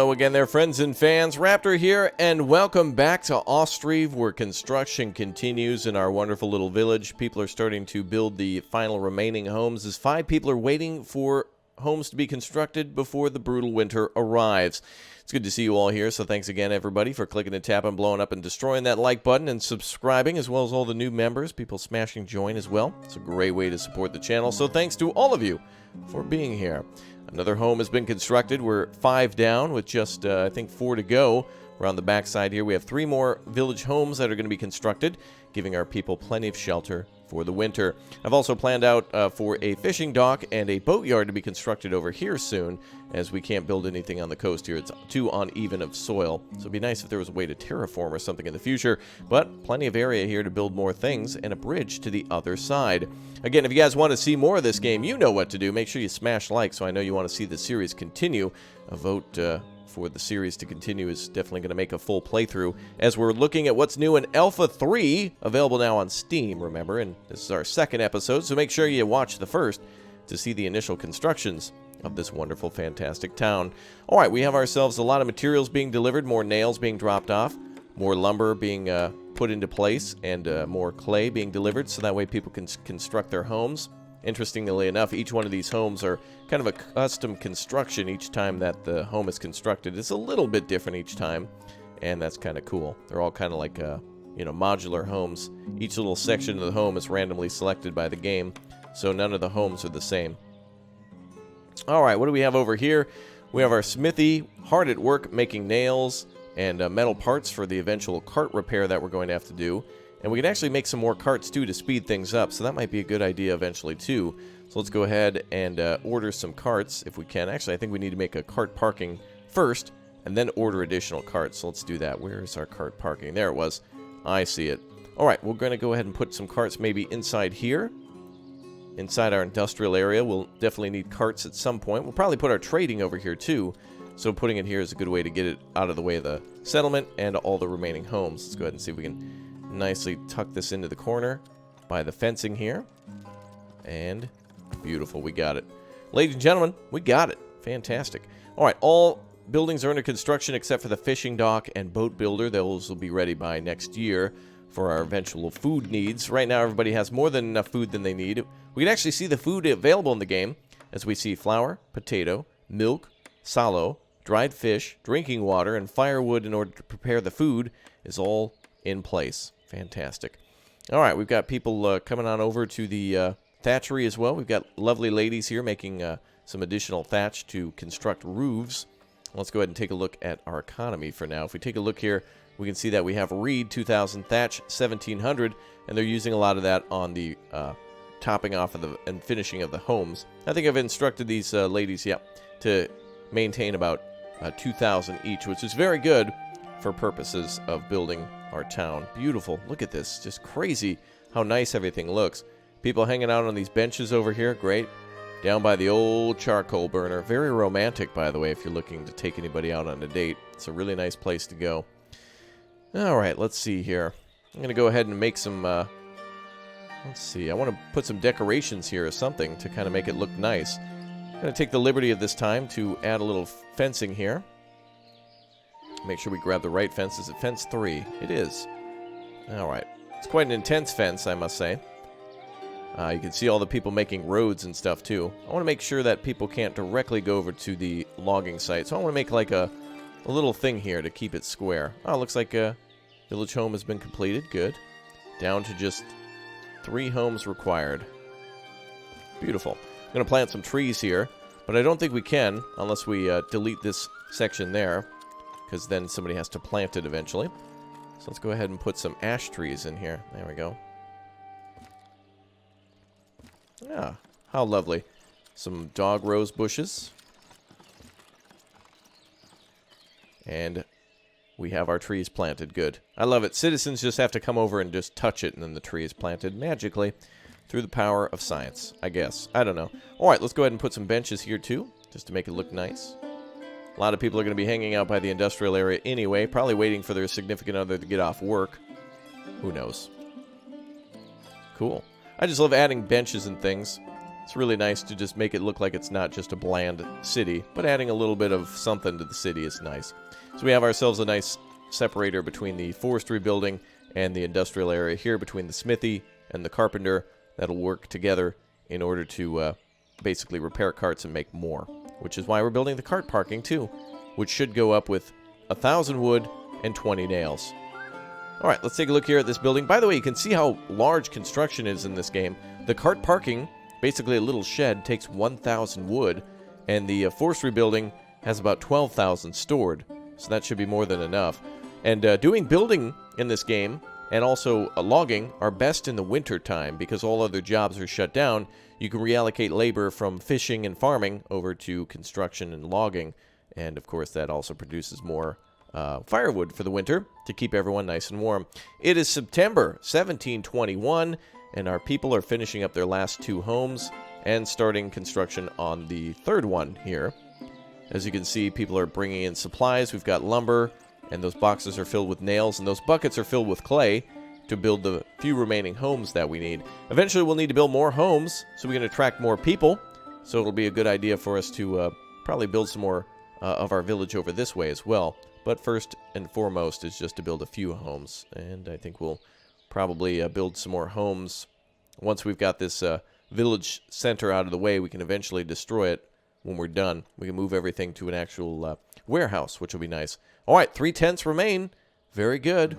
Hello again there, friends and fans. Raptor here, and welcome back to Ostriv, where construction continues in our wonderful little village. People are starting to build the final remaining homes, as 5 people are waiting for homes to be constructed before the brutal winter arrives. It's good to see you all here, so thanks again, everybody, for clicking and tapping, blowing up, and destroying that like button, and subscribing, as well as all the new members, people smashing join as well. It's a great way to support the channel, so thanks to all of you for being here. Another home has been constructed. We're 5 down with just, I think, 4 to go. Around the backside here, we have 3 more village homes that are going to be constructed, giving our people plenty of shelter for the winter. I've also planned out for a fishing dock and a boatyard to be constructed over here soon, as we can't build anything on the coast here. It's too uneven of soil, so it'd be nice if there was a way to terraform or something in the future, but plenty of area here to build more things and a bridge to the other side. Again, if you guys want to see more of this game, you know what to do. Make sure you smash like, so I know you want to see the series continue. A vote for the series to continue is definitely going to make a full playthrough, as we're looking at what's new in Alpha 3, available now on Steam, remember, and this is our 2nd episode, so make sure you watch the first to see the initial constructions of this wonderful, fantastic town. Alright, we have ourselves a lot of materials being delivered, more nails being dropped off, more lumber being put into place, and more clay being delivered, so that way people can construct their homes. Interestingly enough, each one of these homes are kind of a custom construction each time that the home is constructed. It's a little bit different each time, and that's kind of cool. They're all kind of like, you know, modular homes. Each little section of the home is randomly selected by the game, so none of the homes are the same. Alright, what do we have over here? We have our smithy, hard at work making nails and metal parts for the eventual cart repair that we're going to have to do. And we can actually make some more carts, too, to speed things up, so that might be a good idea eventually, too. So let's go ahead and order some carts, if we can. Actually, I think we need to make a cart parking first, and then order additional carts. So let's do that. Where is our cart parking? There it was. I see it. Alright, we're going to go ahead and put some carts maybe inside here. Inside our industrial area, we'll definitely need carts at some point. We'll probably put our trading over here, too. So putting it here is a good way to get it out of the way of the settlement and all the remaining homes. Let's go ahead and see if we can nicely tuck this into the corner by the fencing here. And beautiful, we got it. Ladies and gentlemen, we got it. Fantastic. Alright, all buildings are under construction except for the fishing dock and boat builder. Those will be ready by next year for our eventual food needs. Right now, everybody has more than enough food than they need. We can actually see the food available in the game, as we see flour, potato, milk, sallow, dried fish, drinking water, and firewood in order to prepare the food is all in place. Fantastic. Alright, we've got people coming on over to the thatchery as well. We've got lovely ladies here making some additional thatch to construct roofs. Let's go ahead and take a look at our economy for now. If we take a look here, we can see that we have reed 2,000, thatch 1,700, and they're using a lot of that on the topping off of the and finishing of the homes. I think I've instructed these ladies, to maintain about 2,000 each, which is very good for purposes of building our town. Beautiful. Look at this. Just crazy how nice everything looks. People hanging out on these benches over here. Great. Down by the old charcoal burner. Very romantic, by the way, if you're looking to take anybody out on a date. It's a really nice place to go. Alright, let's see here. I'm going to go ahead and make some, let's see. I want to put some decorations here or something to kind of make it look nice. I'm going to take the liberty of this time to add a little fencing here. Make sure we grab the right fence. Is it fence 3? It is. Alright. It's quite an intense fence, I must say. You can see all the people making roads and stuff, too. I want to make sure that people can't directly go over to the logging site. So I want to make like a little thing here to keep it square. Oh, looks like a village home has been completed. Good. Down to just 3 homes required. Beautiful. I'm going to plant some trees here, but I don't think we can unless we delete this section there, because then somebody has to plant it eventually. So let's go ahead and put some ash trees in here. There we go. Yeah, how lovely. Some dog rose bushes. And we have our trees planted. Good. I love it. Citizens just have to come over and just touch it, and then the tree is planted magically through the power of science, I guess. I don't know. Alright, let's go ahead and put some benches here, too, just to make it look nice. A lot of people are going to be hanging out by the industrial area anyway, probably waiting for their significant other to get off work. Who knows? Cool. I just love adding benches and things. It's really nice to just make it look like it's not just a bland city, but adding a little bit of something to the city is nice. So we have ourselves a nice separator between the forestry building and the industrial area here, between the smithy and the carpenter. That'll work together in order to basically repair carts and make more, which is why we're building the cart parking too, which should go up with 1,000 wood and 20 nails. Alright, let's take a look here at this building. By the way, you can see how large construction is in this game. The cart parking, basically a little shed, takes 1,000 wood, and the forestry building has about 12,000 stored, so that should be more than enough. And doing building in this game and also logging are best in the winter time because all other jobs are shut down. You can reallocate labor from fishing and farming over to construction and logging, and of course that also produces more firewood for the winter to keep everyone nice and warm. It is September 1721, and our people are finishing up their last 2 homes and starting construction on the 3rd one here. As you can see, people are bringing in supplies. We've got lumber, and those boxes are filled with nails, and those buckets are filled with clay to build the few remaining homes that we need. Eventually, we'll need to build more homes so we can attract more people, so it'll be a good idea for us to probably build some more of our village over this way as well. But first and foremost is just to build a few homes, and I think we'll probably build some more homes. Once we've got this village center out of the way, we can eventually destroy it when we're done. We can move everything to an actual warehouse, which will be nice. All right, 3 tents remain. Very good.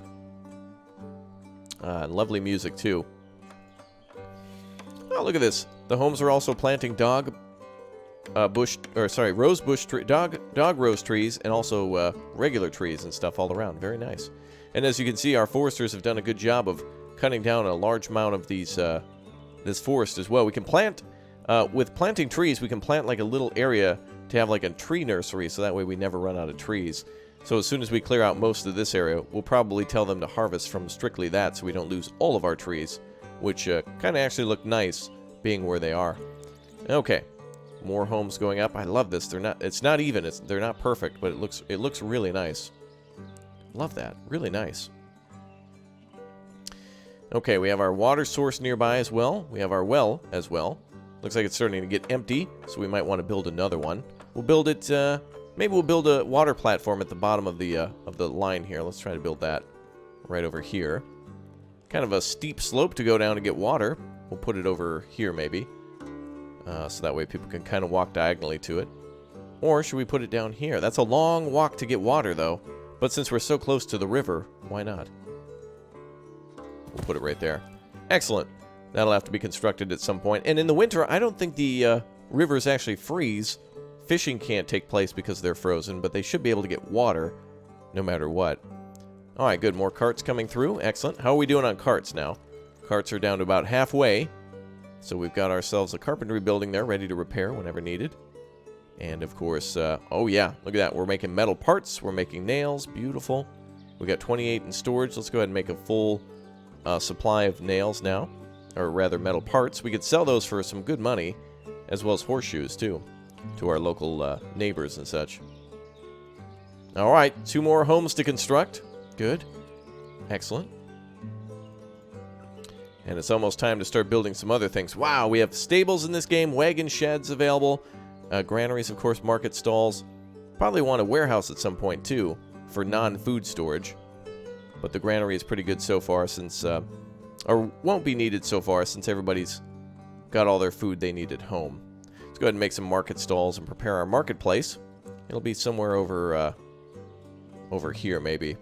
Lovely music, too. Oh, look at this. The homes are also planting dog rose trees, and also regular trees and stuff all around. Very nice. And as you can see, our foresters have done a good job of cutting down a large amount of these this forest as well. We can plant with planting trees. We can plant like a little area to have like a tree nursery, so that way we never run out of trees. So as soon as we clear out most of this area, we'll probably tell them to harvest from strictly that, so we don't lose all of our trees, which kind of actually look nice being where they are. Okay. More homes going up. I love this. It's not even. They're not perfect, but it looks really nice. Love that. Really nice. Okay, we have our water source nearby as well. We have our well as well. Looks like it's starting to get empty, so we might want to build another one. We'll build it. Maybe we'll build a water platform at the bottom of the line here. Let's try to build that right over here. Kind of a steep slope to go down to get water. We'll put it over here maybe. So that way people can kind of walk diagonally to it. Or should we put it down here? That's a long walk to get water, though. But since we're so close to the river, why not? We'll put it right there. Excellent. That'll have to be constructed at some point. And in the winter, I don't think the rivers actually freeze. Fishing can't take place because they're frozen, but they should be able to get water no matter what. All right, good. More carts coming through. Excellent. How are we doing on carts now? Carts are down to about halfway. So we've got ourselves a carpentry building there ready to repair whenever needed. And of course, oh yeah, look at that. We're making metal parts. We're making nails. Beautiful. We got 28 in storage. Let's go ahead and make a full supply of nails now. Or rather, metal parts. We could sell those for some good money, as well as horseshoes, too, to our local neighbors and such. All right, 2 more homes to construct. Good. Excellent. And it's almost time to start building some other things. Wow, we have stables in this game, wagon sheds available, granaries, of course, market stalls. Probably want a warehouse at some point, too, for non-food storage. But the granary is pretty good so far since, or won't be needed so far since everybody's got all their food they need at home. Let's go ahead and make some market stalls and prepare our marketplace. It'll be somewhere over, over here, maybe.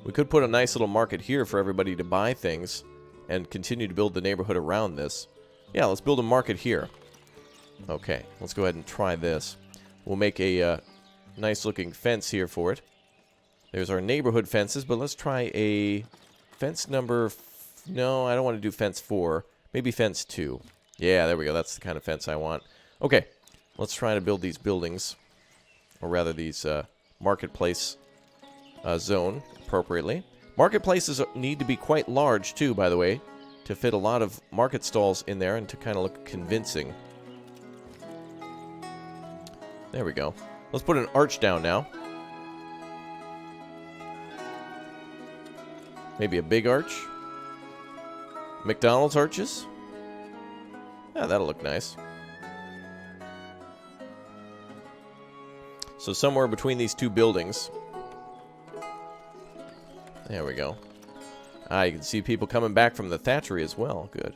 We could put a nice little market here for everybody to buy things and continue to build the neighborhood around this. Yeah, let's build a market here. Okay, let's go ahead and try this. We'll make a nice looking fence here for it. There's our neighborhood fences, but let's try a fence number... No, I don't want to do fence 4. Maybe fence 2. Yeah, there we go. That's the kind of fence I want. Okay, let's try to build these buildings. Or rather, these marketplace zone appropriately. Marketplaces need to be quite large, too, by the way, to fit a lot of market stalls in there and to kind of look convincing. There we go. Let's put an arch down now. Maybe a big arch. McDonald's arches. Yeah, that'll look nice. So somewhere between these two buildings. There we go. Ah, you can see people coming back from the Thatchery as well. Good.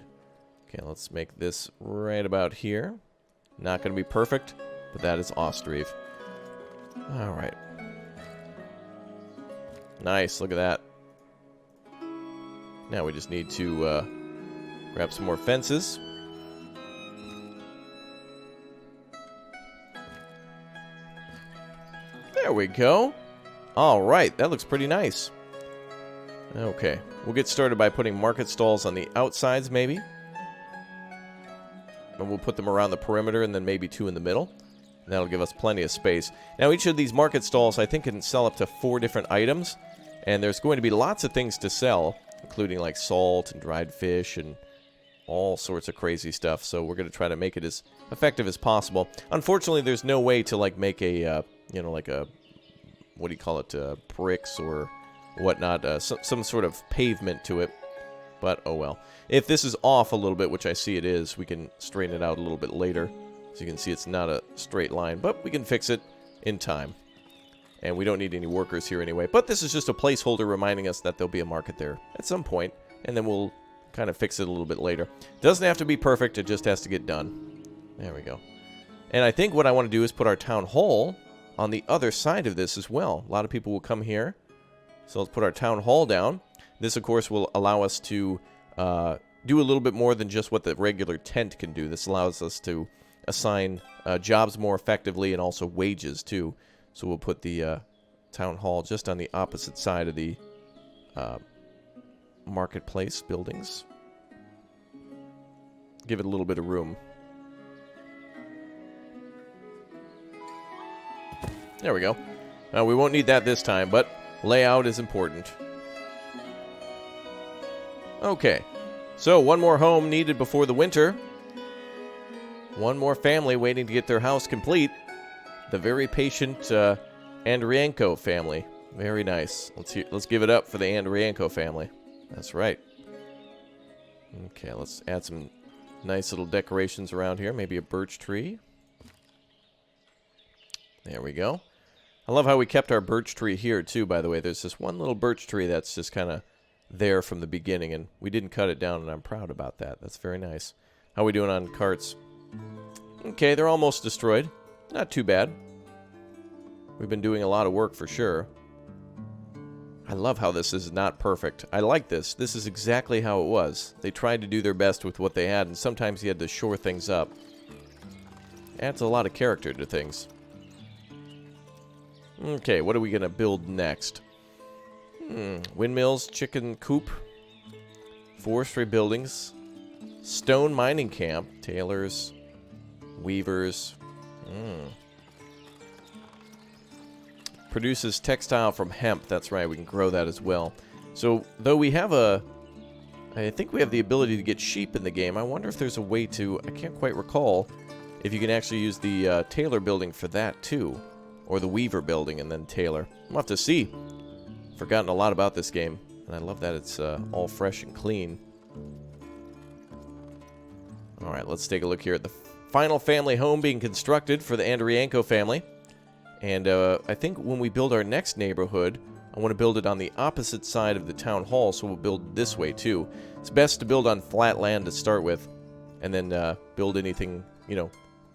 Okay, let's make this right about here. Not going to be perfect, but that is Ostriv. All right. Nice, look at that. Now we just need to grab some more fences. There we go. All right, that looks pretty nice. Okay, we'll get started by putting market stalls on the outsides, maybe. And we'll put them around the perimeter and then maybe 2 in the middle. And that'll give us plenty of space. Now, each of these market stalls, I think, can sell up to 4 different items. And there's going to be lots of things to sell, including like salt and dried fish and all sorts of crazy stuff. So we're going to try to make it as effective as possible. Unfortunately, there's no way to like make a, like a, what do you call it, bricks or whatnot, some sort of pavement to it. But, oh well. If this is off a little bit, which I see it is, we can straighten it out a little bit later. So you can see it's not a straight line, but we can fix it in time. And we don't need any workers here anyway. But this is just a placeholder reminding us that there'll be a market there at some point, and then we'll kind of fix it a little bit later. Doesn't have to be perfect, it just has to get done. There we go. And I think what I want to do is put our town hall on the other side of this as well. A lot of people will come here. So let's put our town hall down. This, of course, will allow us to do a little bit more than just what the regular tent can do. This allows us to assign jobs more effectively and also wages, too. So we'll put the town hall just on the opposite side of the marketplace buildings. Give it a little bit of room. There we go. Now, we won't need that this time, but layout is important. Okay, so one more home needed before the winter. One more family waiting to get their house complete. The very patient Andrienko family. Very nice. Let's give it up for the Andrienko family. That's right. Okay, let's add some nice little decorations around here. Maybe a birch tree. There we go. I love how we kept our birch tree here, too, by the way. There's this one little birch tree that's just kind of there from the beginning, and we didn't cut it down, and I'm proud about that. That's very nice. How are we doing on carts? Okay, they're almost destroyed. Not too bad. We've been doing a lot of work for sure. I love how this is not perfect. I like this. This is exactly how it was. They tried to do their best with what they had, and sometimes you had to shore things up. Adds a lot of character to things. Okay, what are we going to build next? Windmills, chicken coop, forestry buildings, stone mining camp, tailors, weavers. Produces textile from hemp. That's right, we can grow that as well. So, though we have I think we have the ability to get sheep in the game. I wonder if there's a way to, I can't quite recall, if you can actually use the tailor building for that too. Or the weaver building and then tailor. We'll have to see. Forgotten a lot about this game. And I love that it's all fresh and clean. Alright, let's take a look here at the final family home being constructed for the Andrienko family. And I think when we build our next neighborhood, I want to build it on the opposite side of the town hall, so we'll build this way too. It's best to build on flat land to start with, and then build anything,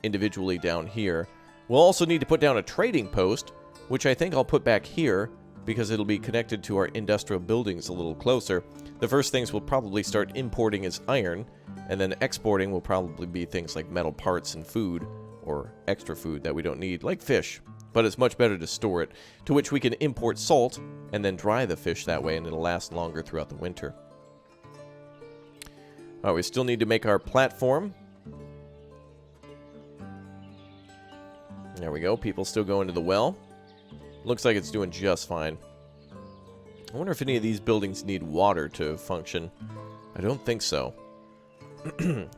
individually down here. We'll also need to put down a trading post, which I think I'll put back here, because it'll be connected to our industrial buildings a little closer. The first things we'll probably start importing is iron, and then exporting will probably be things like metal parts and food, or extra food that we don't need, like fish. But it's much better to store it, to which we can import salt, and then dry the fish that way, and it'll last longer throughout the winter. Alright, we still need to make our platform. There we go, people still going to the well. Looks like it's doing just fine. I wonder if any of these buildings need water to function. I don't think so.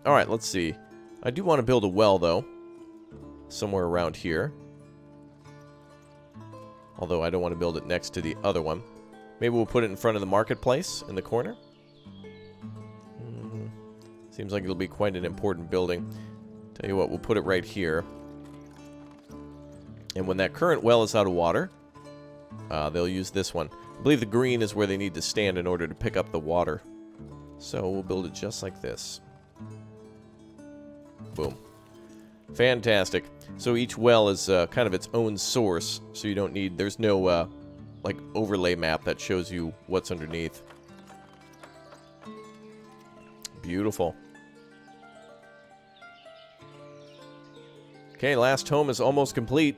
Alright, let's see. I do want to build a well, though. Somewhere around here. Although I don't want to build it next to the other one. Maybe we'll put it in front of the marketplace in the corner. Seems like it'll be quite an important building. Tell you what, we'll put it right here. And when that current well is out of water, they'll use this one. I believe the green is where they need to stand in order to pick up the water. So we'll build it just like this. Boom. Fantastic. So each well is kind of its own source, so you don't need... There's no, like, overlay map that shows you what's underneath. Beautiful. Okay, last home is almost complete.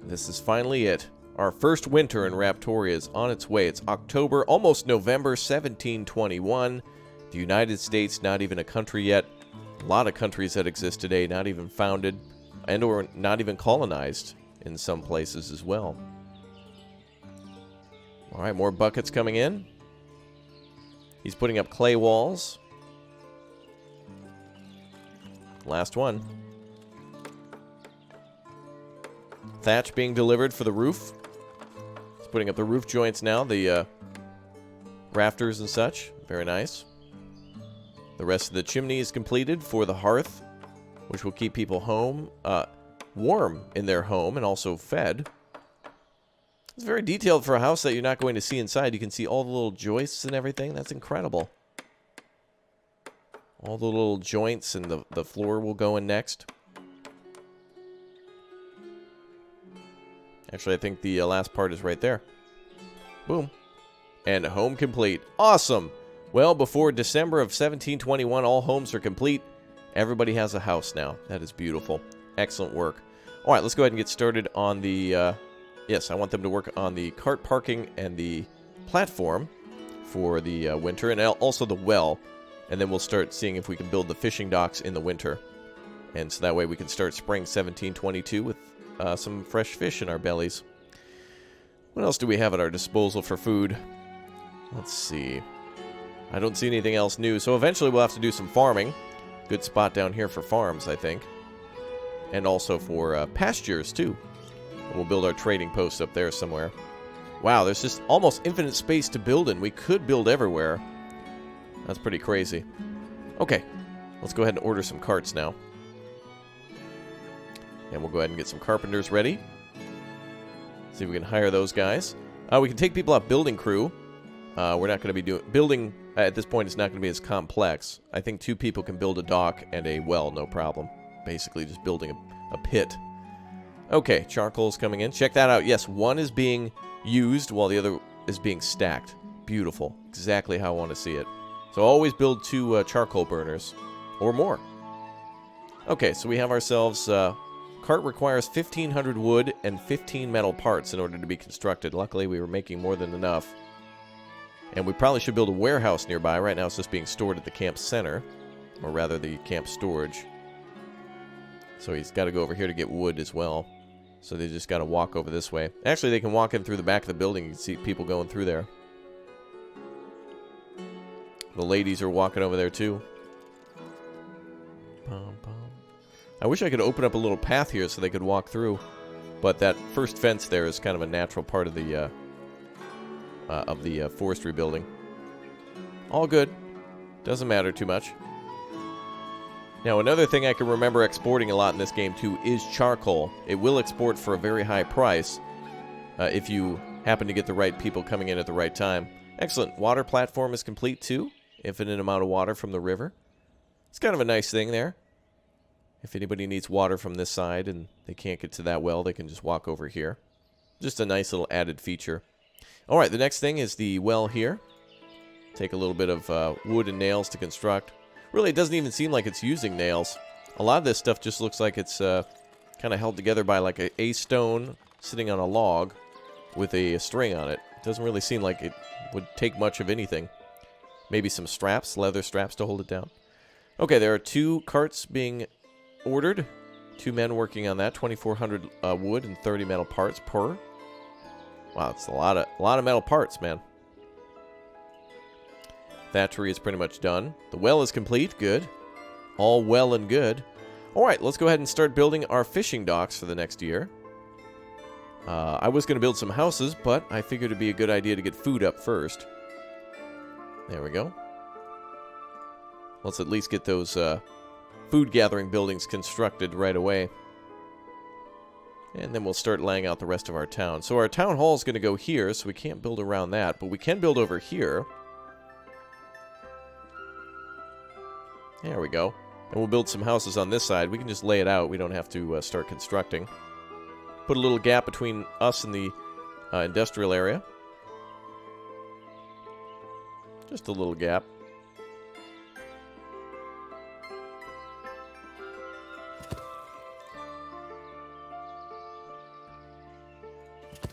This is finally it. Our first winter in Raptoria is on its way. It's October, almost November 1721. The United States, not even a country yet. A lot of countries that exist today, not even founded, and or not even colonized in some places as well. All right, more buckets coming in. He's putting up clay walls. Last one. Thatch being delivered for the roof. He's putting up the roof joints now, the rafters and such. Very nice. The rest of the chimney is completed for the hearth, which will keep people home, warm in their home and also fed. It's very detailed for a house that you're not going to see inside. You can see all the little joists and everything. That's incredible. All the little joints and the floor will go in next. Actually, I think the last part is right there. Boom. And home complete. Awesome! Well, before December of 1721, all homes are complete. Everybody has a house now. That is beautiful. Excellent work. All right, let's go ahead and get started on the... yes, I want them to work on the cart parking and the platform for the winter, and also the well. And then we'll start seeing if we can build the fishing docks in the winter. And so that way we can start spring 1722 with some fresh fish in our bellies. What else do we have at our disposal for food? Let's see. I don't see anything else new, so eventually we'll have to do some farming. Good spot down here for farms, I think. And also for pastures, too. We'll build our trading post up there somewhere. Wow, there's just almost infinite space to build in. We could build everywhere. That's pretty crazy. Okay, let's go ahead and order some carts now. And we'll go ahead and get some carpenters ready. See if we can hire those guys. We can take people off building crew. We're not going to be doing... Building, at this point, is not going to be as complex. I think 2 people can build a dock and a well, no problem. Basically, just building a pit. Okay, charcoal's coming in. Check that out. Yes, one is being used while the other is being stacked. Beautiful. Exactly how I want to see it. So always build 2 charcoal burners. Or more. Okay, so we have ourselves... cart requires 1,500 wood and 15 metal parts in order to be constructed. Luckily, we were making more than enough. And we probably should build a warehouse nearby. Right now, it's just being stored at the camp center. Or rather, the camp storage. So he's got to go over here to get wood as well. So they just got to walk over this way. Actually, they can walk in through the back of the building. You can see people going through there. The ladies are walking over there, too. I wish I could open up a little path here so they could walk through. But that first fence there is kind of a natural part of the forestry building. All good. Doesn't matter too much. Now, another thing I can remember exporting a lot in this game, too, is charcoal. It will export for a very high price if you happen to get the right people coming in at the right time. Excellent. Water platform is complete, too. Infinite amount of water from the river. It's kind of a nice thing there. If anybody needs water from this side and they can't get to that well, they can just walk over here. Just a nice little added feature. All right, the next thing is the well here. Take a little bit of wood and nails to construct. Really, it doesn't even seem like it's using nails. A lot of this stuff just looks like it's kind of held together by like a stone sitting on a log with a string on it. It doesn't really seem like it would take much of anything. Maybe some straps, leather straps to hold it down. Okay, there are 2 carts being ordered. 2 men working on that. 2,400 wood and 30 metal parts per. Wow, it's a lot of metal parts, man. Thatchery is pretty much done. The well is complete. Good. All well and good. All right, let's go ahead and start building our fishing docks for the next year. I was going to build some houses, but I figured it'd be a good idea to get food up first. There we go. Let's at least get those food gathering buildings constructed right away. And then we'll start laying out the rest of our town. So our town hall is going to go here, so we can't build around that. But we can build over here. There we go. And we'll build some houses on this side. We can just lay it out. We don't have to start constructing. Put a little gap between us and the industrial area. Just a little gap.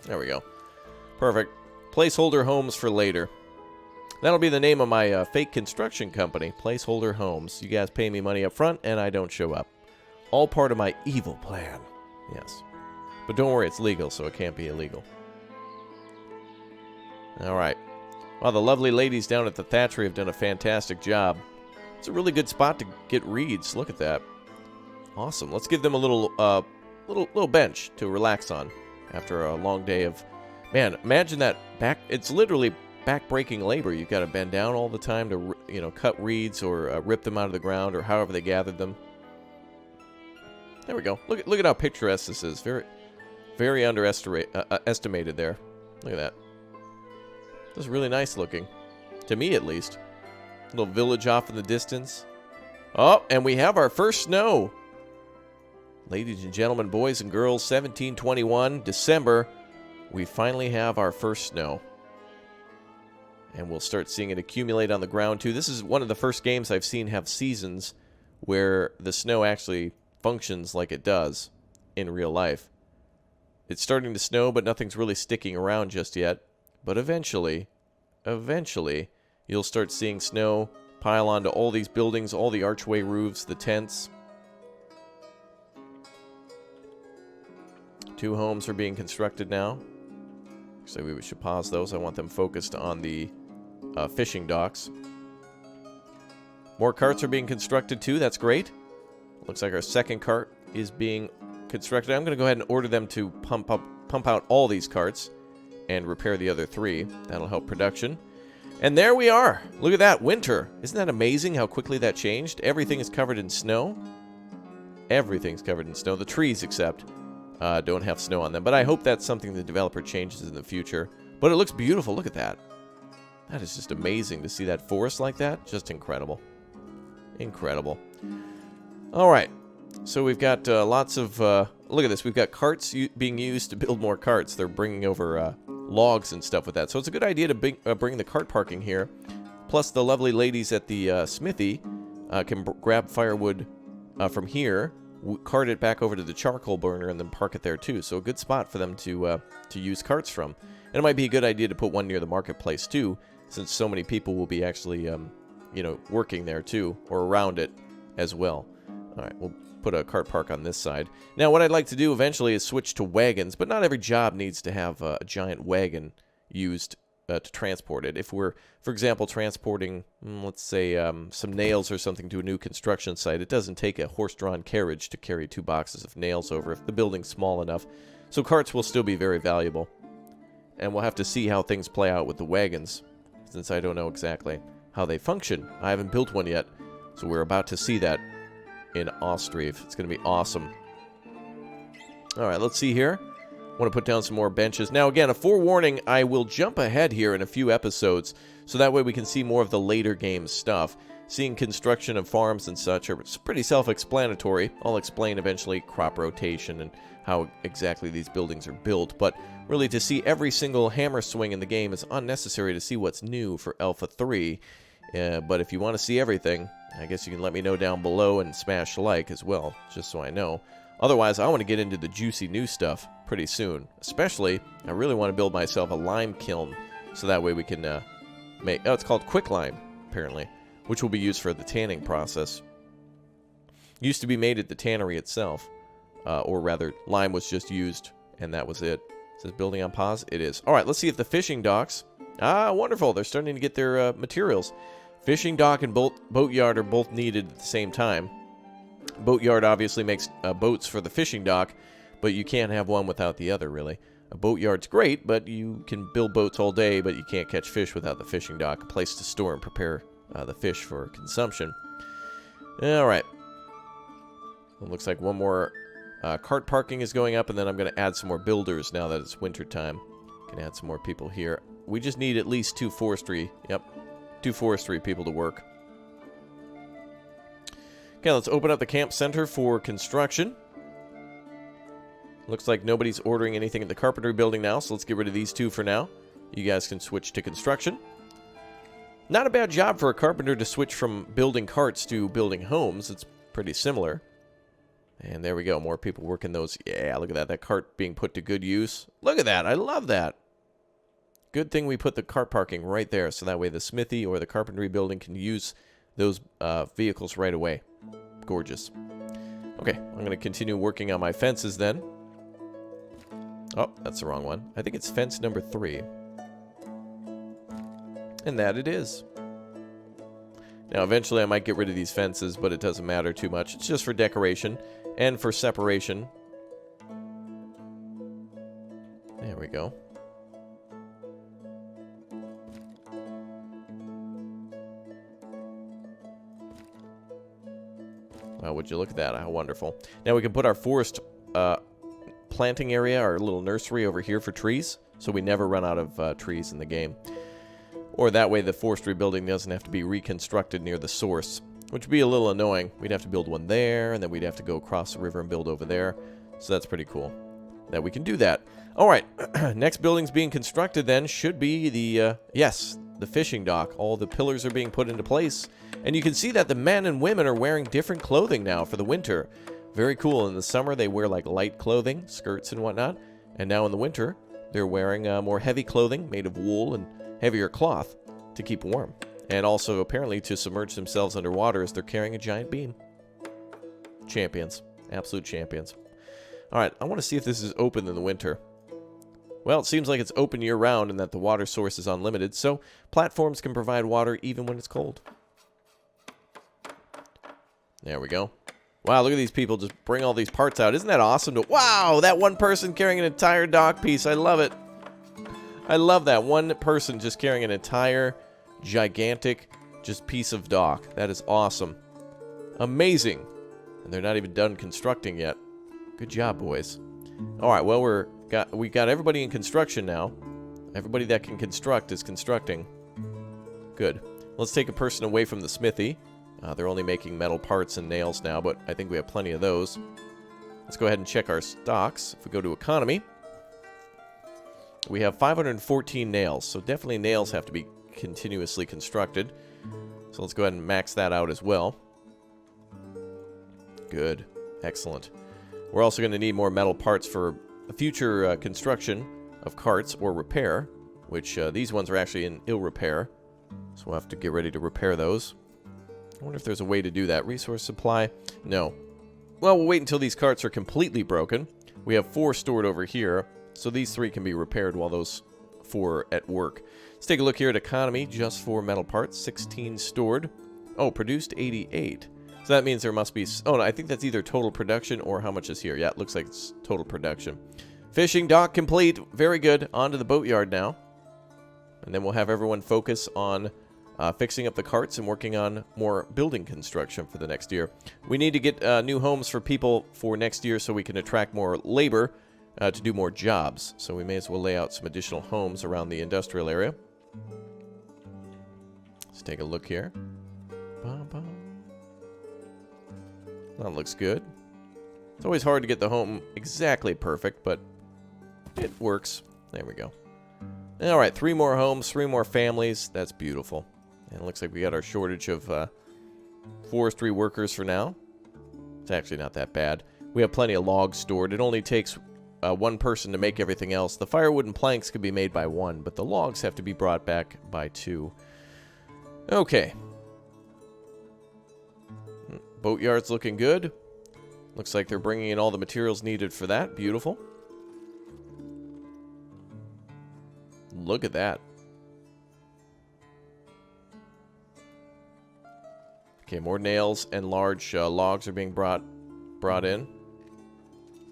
There we go. Perfect. Placeholder homes for later. That'll be the name of my fake construction company. Placeholder homes. You guys pay me money up front, and I don't show up. All part of my evil plan. Yes. But don't worry, it's legal, so it can't be illegal. Alright. Wow, the lovely ladies down at the Thatchery have done a fantastic job. It's a really good spot to get reeds. Look at that. Awesome. Let's give them a little bench to relax on. After a long day of... Man, imagine that back... It's literally back-breaking labor. You've got to bend down all the time to, cut reeds or rip them out of the ground or however they gathered them. There we go. Look at how picturesque this is. Very, very underestimated there. Look at that. This is really nice looking. To me, at least. Little village off in the distance. Oh, and we have our first snow. Ladies and gentlemen, boys and girls, 1721, December, we finally have our first snow. And we'll start seeing it accumulate on the ground, too. This is one of the first games I've seen have seasons where the snow actually functions like it does in real life. It's starting to snow, but nothing's really sticking around just yet. But eventually, you'll start seeing snow pile onto all these buildings, all the archway roofs, the tents. 2 homes are being constructed now. So we should pause those. I want them focused on the fishing docks. More carts are being constructed too. That's great. Looks like our second cart is being constructed. I'm going to go ahead and order them to pump out all these carts and repair the other 3. That'll help production. And there we are. Look at that. Winter. Isn't that amazing how quickly that changed? Everything is covered in snow. Everything's covered in snow. The trees, except, don't have snow on them. But I hope that's something the developer changes in the future. But it looks beautiful. Look at that. That is just amazing to see that forest like that. Just incredible. Incredible. All right. So we've got lots of... look at this. We've got carts being used to build more carts. They're bringing over logs and stuff with that. So it's a good idea to bring the cart parking here. Plus, the lovely ladies at the smithy can grab firewood from here, cart it back over to the charcoal burner, and then park it there too. So a good spot for them to use carts from. And it might be a good idea to put one near the marketplace too, since so many people will be actually, working there too, or around it as well. All right, we'll put a cart park on this side. Now, what I'd like to do eventually is switch to wagons, but not every job needs to have a giant wagon used to transport it. If we're, for example, transporting, let's say, some nails or something to a new construction site, it doesn't take a horse-drawn carriage to carry 2 boxes of nails over if the building's small enough. So carts will still be very valuable. And we'll have to see how things play out with the wagons, since I don't know exactly how they function. I haven't built one yet, so we're about to see that in Ostriv. It's going to be awesome. All right, let's see here. I want to put down some more benches. Now, again, a forewarning, I will jump ahead here in a few episodes, so that way we can see more of the later game stuff. Seeing construction of farms and such are pretty self-explanatory. I'll explain eventually crop rotation and how exactly these buildings are built, but really to see every single hammer swing in the game is unnecessary to see what's new for Alpha 3. But if you want to see everything, I guess you can let me know down below and smash like as well, just so I know. Otherwise, I want to get into the juicy new stuff pretty soon. Especially, I really want to build myself a lime kiln, so that way we can make... Oh, it's called quicklime, apparently, which will be used for the tanning process. Used to be made at the tannery itself, or rather, lime was just used, and that was it. It says building on pause? It is. All right, let's see if the fishing docks... Ah, wonderful. They're starting to get their materials. Fishing dock and boatyard are both needed at the same time. Boatyard obviously makes boats for the fishing dock, but you can't have one without the other, really. A boatyard's great, but you can build boats all day, but you can't catch fish without the fishing dock, a place to store and prepare the fish for consumption. All right. It looks like one more cart parking is going up, and then I'm going to add some more builders now that it's winter time. Can add some more people here. We just need at least 2 forestry. Yep, 2 forestry people to work. Okay, let's open up the camp center for construction. Looks like nobody's ordering anything at the carpentry building now, so let's get rid of these 2 for now. You guys can switch to construction. Not a bad job for a carpenter to switch from building carts to building homes. It's pretty similar. And there we go. More people working those. Yeah, look at that. That cart being put to good use. Look at that. I love that. Good thing we put the cart parking right there, so that way the smithy or the carpentry building can use those vehicles right away. Gorgeous. Okay, I'm going to continue working on my fences then. Oh, that's the wrong one. I think it's fence number 3. And that it is. Now, eventually I might get rid of these fences, but it doesn't matter too much. It's just for decoration and for separation. There we go. Wow, would you look at that? How wonderful. Now we can put our forest planting area, our little nursery over here for trees, so we never run out of trees in the game. Or that way the forestry building doesn't have to be reconstructed near the source, which would be a little annoying. We'd have to build one there, and then we'd have to go across the river and build over there. So that's pretty cool that we can do that. All right, next building's being constructed then should be the, yes, the fishing dock. All the pillars are being put into place. And you can see that the men and women are wearing different clothing now for the winter. Very cool. In the summer, they wear like light clothing, skirts and whatnot. And now in the winter, they're wearing more heavy clothing made of wool and heavier cloth to keep warm. And also, apparently, to submerge themselves underwater as they're carrying a giant beam. Champions. Absolute champions. All right, I want to see if this is open in the winter. Well, it seems like it's open year-round and that the water source is unlimited, so platforms can provide water even when it's cold. There we go. Wow, look at these people just bring all these parts out. Isn't that awesome? Wow, that one person carrying an entire dock piece. I love it. I love that. One person just carrying an entire, gigantic, just piece of dock. That is awesome. Amazing. And they're not even done constructing yet. Good job, boys. All right, well, we got everybody in construction now. Everybody that can construct is constructing. Good. Let's take a person away from the smithy. They're only making metal parts and nails now, but I think we have plenty of those. Let's go ahead and check our stocks. If we go to economy, we have 514 nails, so definitely nails have to be continuously constructed. So let's go ahead and max that out as well. Good. Excellent. We're also going to need more metal parts for a future construction of carts or repair, which these ones are actually in ill repair, so we'll have to get ready to repair those. I wonder if there's a way to do that. Resource supply? No. Well, we'll wait until these carts are completely broken. We have 4 stored over here, so these 3 can be repaired while those 4 are at work. Let's take a look here at economy, just for metal parts. 16 stored. Oh, produced 88. So that means there must be... Oh, no, I think that's either total production or how much is here. Yeah, it looks like it's total production. Fishing dock complete. Very good. On to the boatyard now. And then we'll have everyone focus on... fixing up the carts and working on more building construction for the next year. We need to get new homes for people for next year so we can attract more labor to do more jobs. So we may as well lay out some additional homes around the industrial area. Let's take a look here. That looks good. It's always hard to get the home exactly perfect, but it works. There we go. All right, 3 more homes, 3 more families. That's beautiful. And it looks like we got our shortage of forestry workers for now. It's actually not that bad. We have plenty of logs stored. It only takes 1 person to make everything else. The firewood and planks can be made by 1, but the logs have to be brought back by 2. Okay. Boatyard's looking good. Looks like they're bringing in all the materials needed for that. Beautiful. Look at that. Okay, more nails and large logs are being brought in.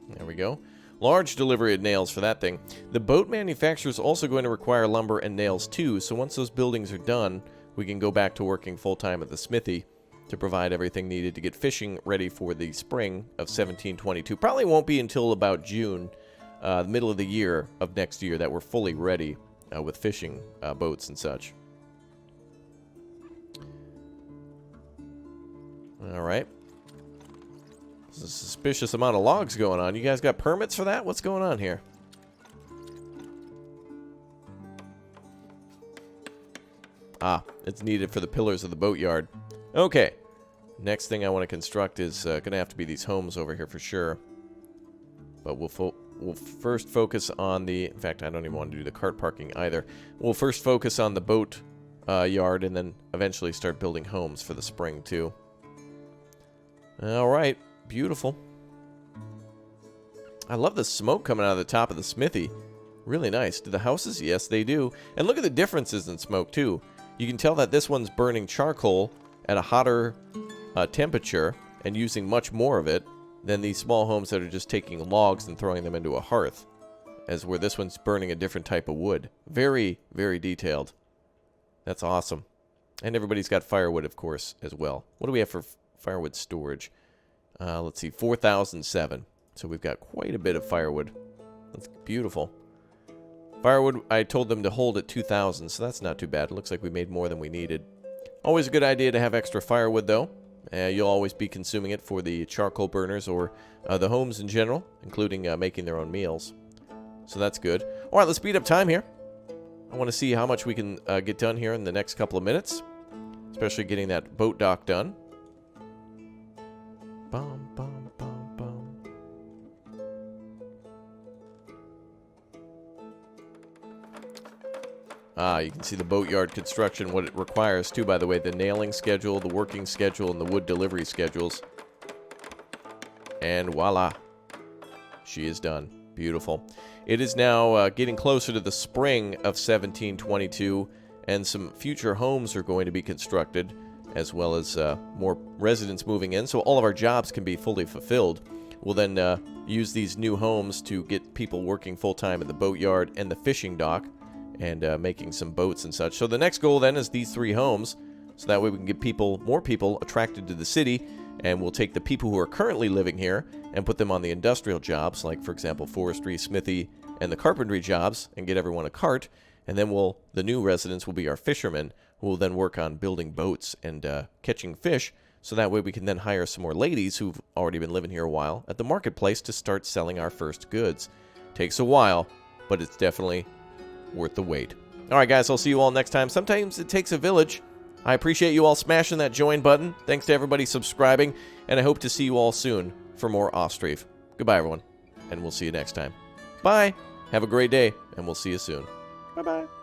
There we go. Large delivery of nails for that thing. The boat manufacturer is also going to require lumber and nails too, so once those buildings are done, we can go back to working full-time at the smithy to provide everything needed to get fishing ready for the spring of 1722. Probably won't be until about June, the middle of the year of next year, that we're fully ready with fishing boats and such. All right. There's a suspicious amount of logs going on. You guys got permits for that? What's going on here? Ah, it's needed for the pillars of the boatyard. Okay. Next thing I want to construct is going to have to be these homes over here for sure. But we'll first focus on the... In fact, I don't even want to do the cart parking either. We'll first focus on the boat yard and then eventually start building homes for the spring too. All right. Beautiful. I love the smoke coming out of the top of the smithy. Really nice. Do the houses? Yes, they do. And look at the differences in smoke too. You can tell that this one's burning charcoal at a hotter temperature and using much more of it than these small homes that are just taking logs and throwing them into a hearth, as where this one's burning a different type of wood. Very, very detailed. That's awesome. And everybody's got firewood, of course, as well. What do we have for firewood storage? Let's see, 4,007. So we've got quite a bit of firewood. That's beautiful. Firewood, I told them to hold at 2,000, so that's not too bad. It looks like we made more than we needed. Always a good idea to have extra firewood, though. You'll always be consuming it for the charcoal burners or the homes in general, including making their own meals. So that's good. All right, let's speed up time here. I want to see how much we can get done here in the next couple of minutes, especially getting that boat dock done. Bum, bum, bum, bum. You can see the boatyard construction, what it requires too, by the way. The nailing schedule, the working schedule, and the wood delivery schedules. And voila. She is done. Beautiful. It is now getting closer to the spring of 1722, and some future homes are going to be constructed, as well as more residents moving in, so all of our jobs can be fully fulfilled. We'll then use these new homes to get people working full-time at the boatyard and the fishing dock, and making some boats and such. So the next goal then is these 3 homes, so that way we can get more people attracted to the city, and we'll take the people who are currently living here and put them on the industrial jobs, like, for example, forestry, smithy, and the carpentry jobs, and get everyone a cart, and then the new residents will be our fishermen, who will then work on building boats and catching fish, so that way we can then hire some more ladies who've already been living here a while at the marketplace to start selling our first goods. Takes a while, but it's definitely worth the wait. All right, guys, I'll see you all next time. Sometimes it takes a village. I appreciate you all smashing that join button. Thanks to everybody subscribing, and I hope to see you all soon for more Ostriv. Goodbye, everyone, and we'll see you next time. Bye. Have a great day, and we'll see you soon. Bye-bye.